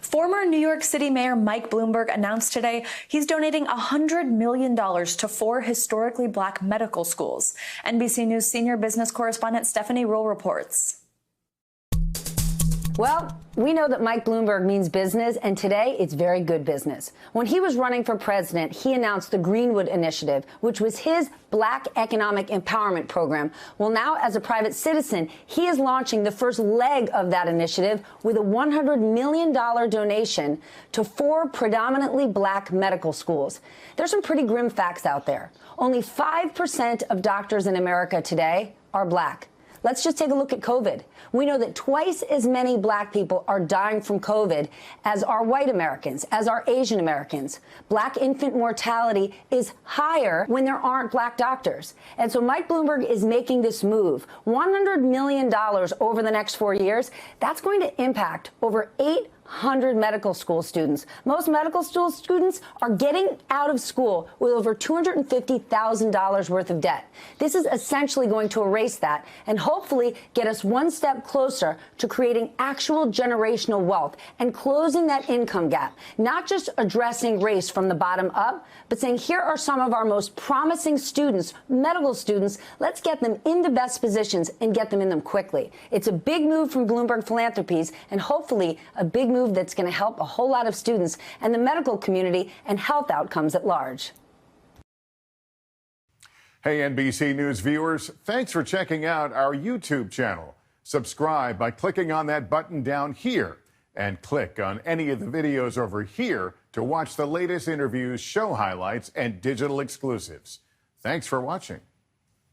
Former New York City Mayor Mike Bloomberg announced today he's donating $100 million to 4 historically black medical schools. NBC News senior business correspondent Stephanie Rule reports. Well, we know that Mike Bloomberg means business, and today it's very good business. When he was running for president, he announced the Greenwood Initiative, which was his black economic empowerment program. Well, now, as a private citizen, he is launching the first leg of that initiative with a $100 million donation to 4 predominantly black medical schools. There's some pretty grim facts out there. Only 5% of doctors in America today are black. Let's just take a look at COVID. We know that twice as many black people are dying from COVID as are white Americans, as are Asian Americans. Black infant mortality is higher when there aren't black doctors. And so Mike Bloomberg is making this move. $100 million over the next 4 years, that's going to impact over 800 medical school students. Most medical school students are getting out of school with over $250,000 worth of debt. This is essentially going to erase that and hopefully get us one step closer to creating actual generational wealth and closing that income gap, not just addressing race from the bottom up, but saying here are some of our most promising students, medical students. Let's get them in the best positions and get them in them quickly. It's a big move from Bloomberg Philanthropies and hopefully a big move that's going to help a whole lot of students and the medical community and health outcomes at large. Hey, NBC News viewers, thanks for checking out our YouTube channel. Subscribe by clicking on that button down here and click on any of the videos over here to watch the latest interviews, show highlights, and digital exclusives. Thanks for watching.